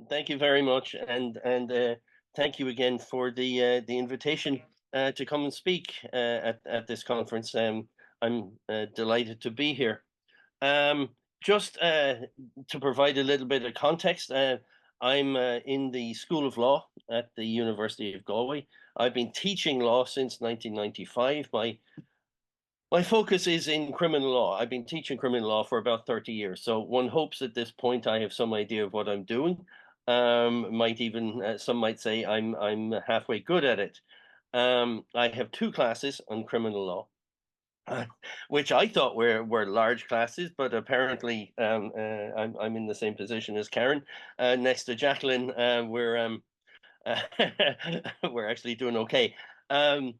Thank you very much, and thank you again for the invitation to come and speak at this conference. I'm delighted to be here. Just to provide a little bit of context, I'm in the School of Law at the University of Galway. I've been teaching law since 1995. My focus is in criminal law. I've been teaching criminal law for about 30 years. So one hopes at this point I have some idea of what I'm doing. Might even some might say I'm halfway good at it. I have two classes on criminal law, which I thought were large classes, but apparently I'm in the same position as Karen. Next to Jacqueline, we're actually doing okay. Um,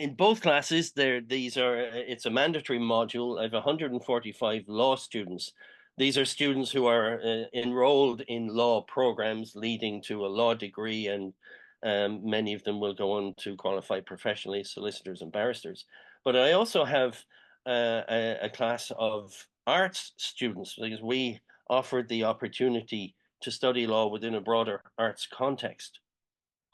in both classes, it's a mandatory module. I have 145 law students. These are students who are enrolled in law programs leading to a law degree, and many of them will go on to qualify professionally as solicitors and barristers. But I also have a class of arts students because we offered the opportunity to study law within a broader arts context.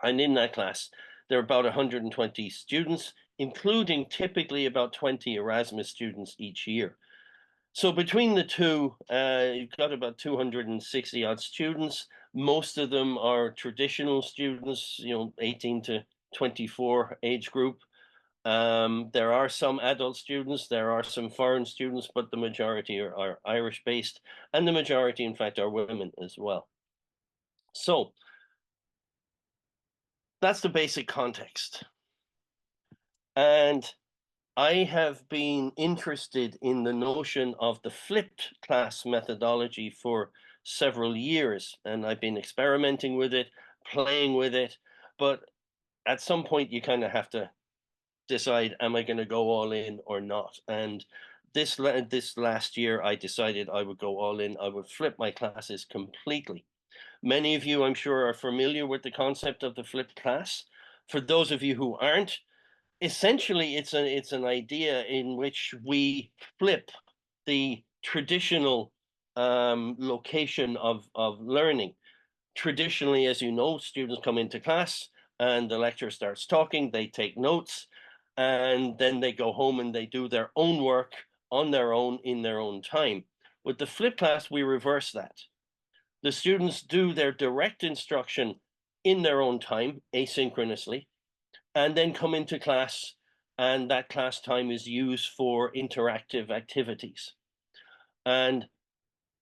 And in that class, there are about 120 students, including typically about 20 Erasmus students each year. So between the two, you've got about 260 odd students. Most of them are traditional students, 18 to 24 age group. There are some adult students, there are some foreign students, but the majority are Irish based, and the majority, in fact, are women as well. So that's the basic context. And I have been interested in the notion of the flipped class methodology for several years, and I've been experimenting with it, playing with it, but at some point you kind of have to decide, am I going to go all in or not? And this last year, I decided I would go all in. I would flip my classes completely. Many of you, I'm sure, are familiar with the concept of the flipped class. For those of you who aren't, essentially it's an idea in which we flip the traditional location of learning. Traditionally, as you know, students come into class and the lecturer starts talking, they take notes, and then they go home and they do their own work on their own in their own time. With the flip class, we reverse that. The students do their direct instruction in their own time, asynchronously, and then come into class, and that class time is used for interactive activities. And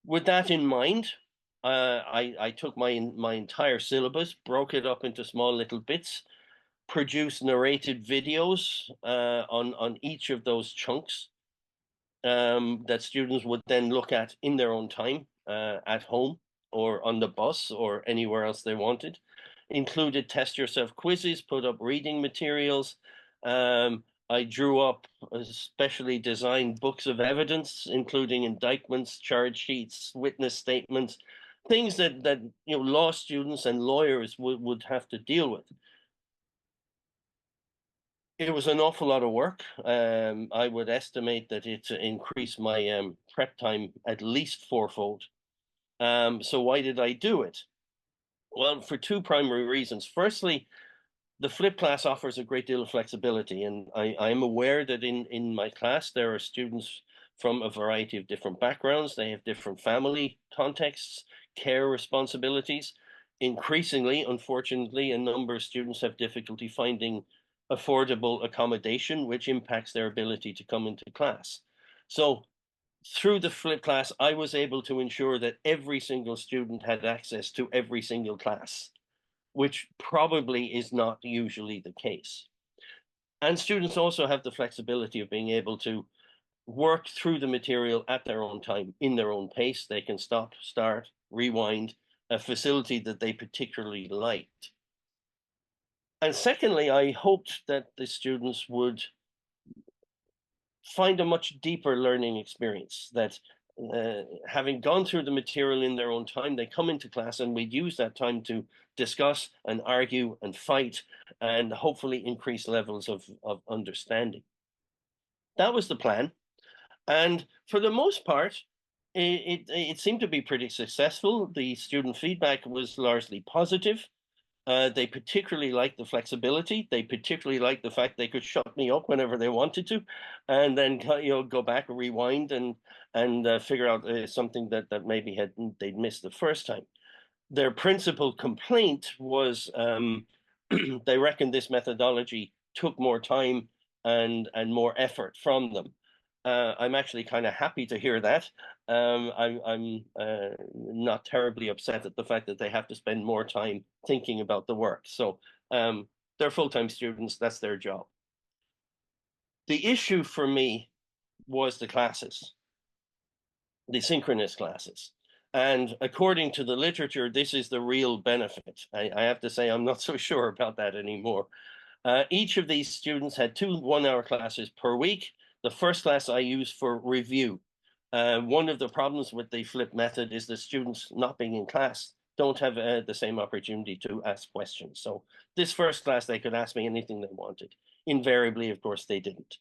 with that in mind, I took my entire syllabus, broke it up into small little bits, produced narrated videos on each of those chunks that students would then look at in their own time at home or on the bus or anywhere else they wanted. Included test yourself quizzes, put up reading materials. I drew up specially designed books of evidence, including indictments, charge sheets, witness statements, things that law students and lawyers would have to deal with. It was an awful lot of work. I would estimate that it increased my prep time at least fourfold. So why did I do it? Well, for two primary reasons. Firstly, the flipped class offers a great deal of flexibility, and I am aware that in my class there are students from a variety of different backgrounds. They have different family contexts, care responsibilities. Increasingly, unfortunately, a number of students have difficulty finding affordable accommodation, which impacts their ability to come into class. So through the flipped class, I was able to ensure that every single student had access to every single class, which probably is not usually the case. And students also have the flexibility of being able to work through the material at their own time, in their own pace. They can stop, start, rewind, a facility that they particularly liked. And secondly, I hoped that the students would find a much deeper learning experience, that having gone through the material in their own time, they come into class and we'd use that time to discuss and argue and fight and hopefully increase levels of understanding. That was the plan. And for the most part, it seemed to be pretty successful. The student feedback was largely positive. They particularly liked the flexibility. They particularly liked the fact they could shut me up whenever they wanted to, and then go back and rewind and figure out something that maybe they'd missed the first time. Their principal complaint was they reckoned this methodology took more time and more effort from them. I'm actually kind of happy to hear that. I'm not terribly upset at the fact that they have to spend more time thinking about the work. So they're full-time students, that's their job. The issue for me was the classes, the synchronous classes. And according to the literature, this is the real benefit. I have to say, I'm not so sure about that anymore. Each of these students had 2 one-hour classes per week. The first class I used for review. One of the problems with the flip method is the students not being in class don't have the same opportunity to ask questions. So this first class, they could ask me anything they wanted. Invariably, of course, they didn't.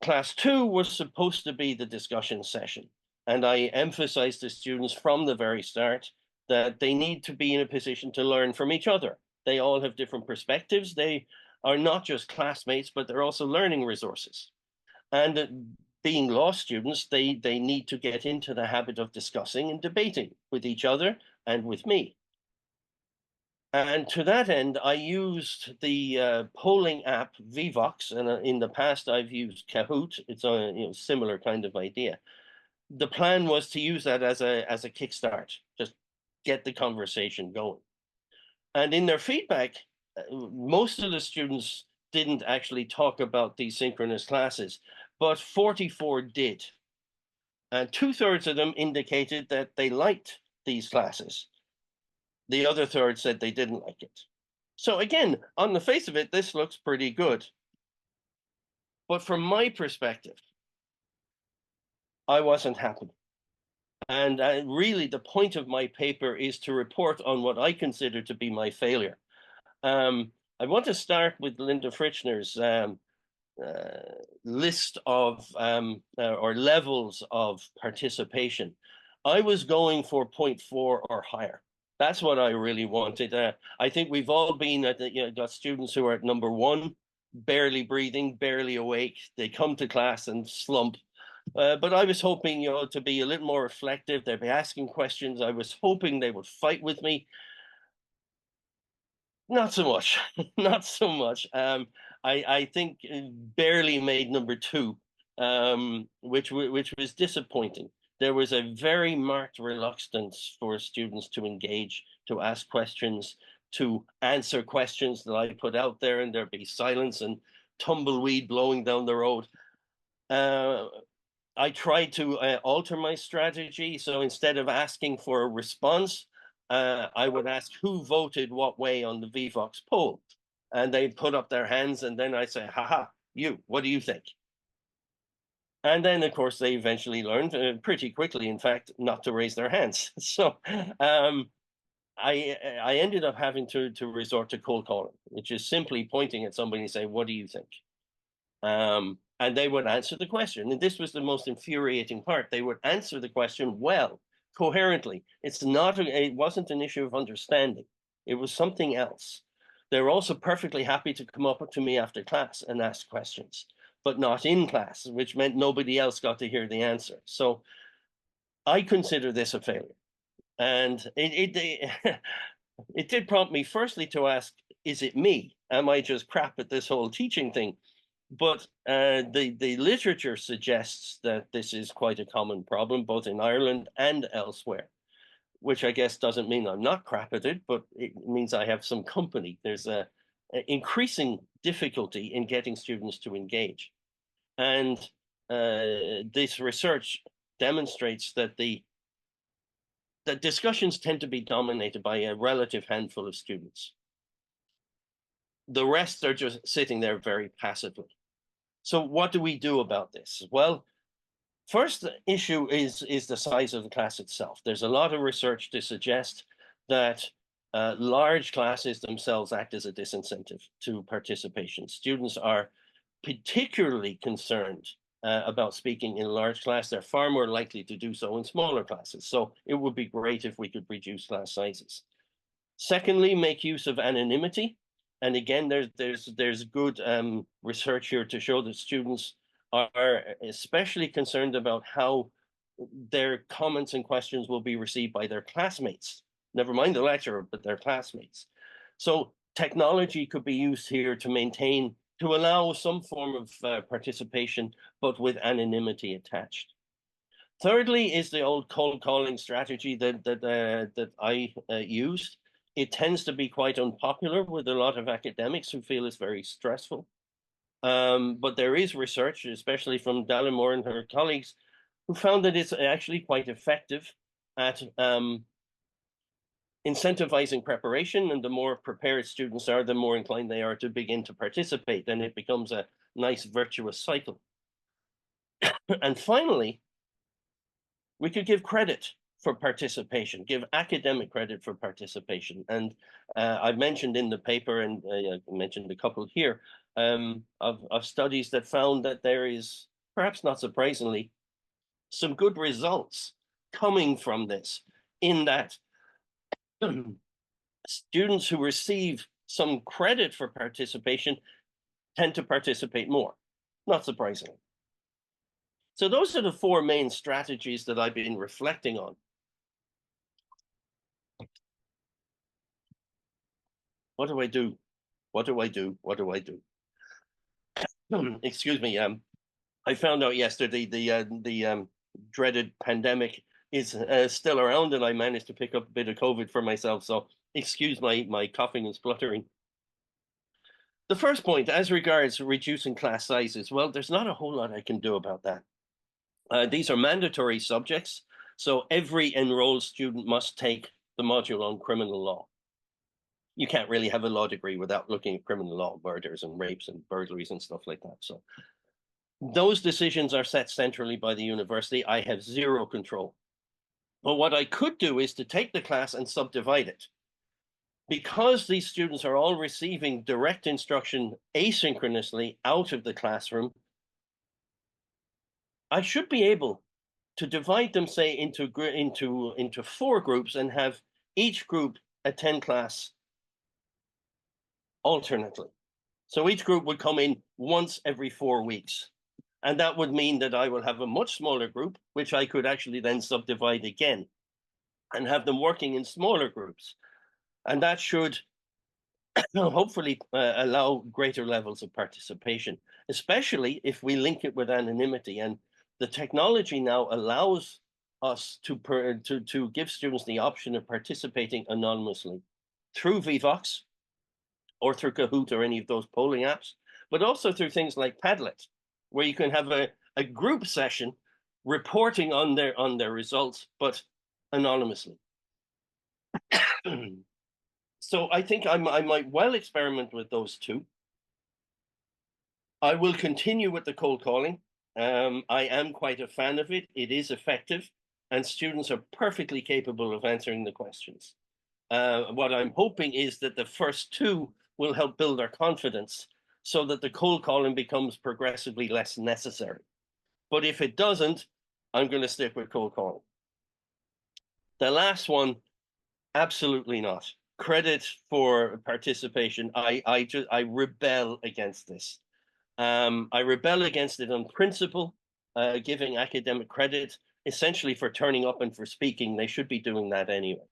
Class 2 was supposed to be the discussion session. And I emphasized to students from the very start that they need to be in a position to learn from each other. They all have different perspectives. They are not just classmates, but they're also learning resources. And being law students, they need to get into the habit of discussing and debating with each other and with me. And to that end, I used the polling app Vivox, and in the past I've used Kahoot. It's a similar kind of idea. The plan was to use that as a kickstart, just get the conversation going. And in their feedback, most of the students didn't actually talk about these synchronous classes, but 44 did. And 2/3 of them indicated that they liked these classes. The other third said they didn't like it. So again, on the face of it, this looks pretty good. But from my perspective, I wasn't happy. And really, the point of my paper is to report on what I consider to be my failure. I want to start with Linda Fritzner's list of or levels of participation. I was going for 0.4 or higher. That's what I really wanted. I think we've all been at got students who are at number 1, barely breathing, barely awake. They come to class and slump. But I was hoping, to be a little more reflective. They'd be asking questions. I was hoping they would fight with me. Not so much, not so much. I think barely made number 2, which was disappointing. There was a very marked reluctance for students to engage, to ask questions, to answer questions that I put out there, and there'd be silence and tumbleweed blowing down the road. I tried to alter my strategy. So instead of asking for a response, I would ask who voted what way on the Vivox poll. And they'd put up their hands, and then I'd say, haha, you, what do you think? And then, of course, they eventually learned pretty quickly, in fact, not to raise their hands. So I ended up having to resort to cold calling, which is simply pointing at somebody and saying, what do you think? And they would answer the question. And this was the most infuriating part. They would answer the question well, coherently. It wasn't an issue of understanding. It was something else. They were also perfectly happy to come up to me after class and ask questions, but not in class, which meant nobody else got to hear the answer. So I consider this a failure. And it did prompt me firstly to ask, is it me? Am I just crap at this whole teaching thing? But the literature suggests that this is quite a common problem, both in Ireland and elsewhere, which I guess doesn't mean I'm not crap at it, but it means I have some company. There's a increasing difficulty in getting students to engage. And this research demonstrates that that discussions tend to be dominated by a relative handful of students. The rest are just sitting there very passively. So what do we do about this? Well, first issue is the size of the class itself. There's a lot of research to suggest that large classes themselves act as a disincentive to participation. Students are particularly concerned about speaking in a large class. They're far more likely to do so in smaller classes. So it would be great if we could reduce class sizes. Secondly, make use of anonymity. And again, there's good research here to show that students are especially concerned about how their comments and questions will be received by their classmates. Never mind the lecturer, but their classmates. So technology could be used here to allow some form of participation, but with anonymity attached. Thirdly is the old cold calling strategy that I used. It tends to be quite unpopular with a lot of academics who feel it's very stressful. But there is research, especially from Dallimore and her colleagues, who found that it's actually quite effective at incentivizing preparation, and the more prepared students are, the more inclined they are to begin to participate, and it becomes a nice virtuous cycle. And finally, we could give credit for participation, give academic credit for participation. And I've mentioned in the paper, and I mentioned a couple here, of studies that found that there is, perhaps not surprisingly, some good results coming from this, in that students who receive some credit for participation tend to participate more, not surprisingly. So those are the four main strategies that I've been reflecting on. What do I do? What do I do? What do I do? Excuse me. I found out yesterday the dreaded pandemic is still around, and I managed to pick up a bit of COVID for myself. So excuse my coughing and spluttering. The first point, as regards reducing class sizes, well, there's not a whole lot I can do about that. These are mandatory subjects, so every enrolled student must take the module on criminal law. You can't really have a law degree without looking at criminal law, murders and rapes and burglaries and stuff like that. So those decisions are set centrally by the university. I have zero control. But what I could do is to take the class and subdivide it. Because these students are all receiving direct instruction asynchronously out of the classroom, I should be able to divide them, say, into 4 groups, and have each group attend class alternately. So each group would come in once every 4 weeks. And that would mean that I will have a much smaller group, which I could actually then subdivide again and have them working in smaller groups. And that should hopefully allow greater levels of participation, especially if we link it with anonymity. And the technology now allows us to give students the option of participating anonymously through Vivox or through Kahoot or any of those polling apps, but also through things like Padlet, where you can have a group session reporting on their results, but anonymously. So I think I might well experiment with those two. I will continue with the cold calling. I am quite a fan of it. It is effective, and students are perfectly capable of answering the questions. What I'm hoping is that the first 2 will help build our confidence, so that the cold calling becomes progressively less necessary. But if it doesn't, I'm going to stick with cold calling. The last one, absolutely not. Credit for participation. I rebel against this. I rebel against it on principle, giving academic credit essentially for turning up and for speaking. They should be doing that anyway.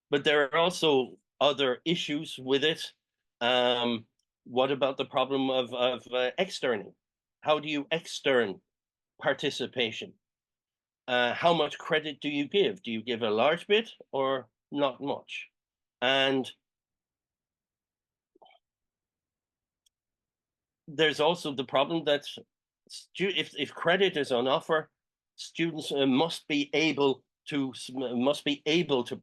But there are also other issues with it. What about the problem of externing? How do you extern participation? How much credit do you give? Do you give a large bit or not much? And there's also the problem that if credit is on offer, students must be able to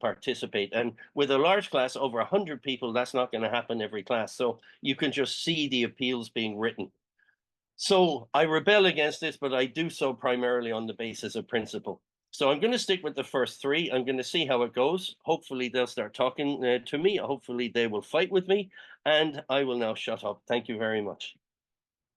participate. And with a large class, over 100 people, that's not going to happen every class. So you can just see the appeals being written. So I rebel against this, but I do so primarily on the basis of principle. So I'm going to stick with the first 3. I'm going to see how it goes. Hopefully they'll start talking to me. Hopefully they will fight with me. And I will now shut up. Thank you very much.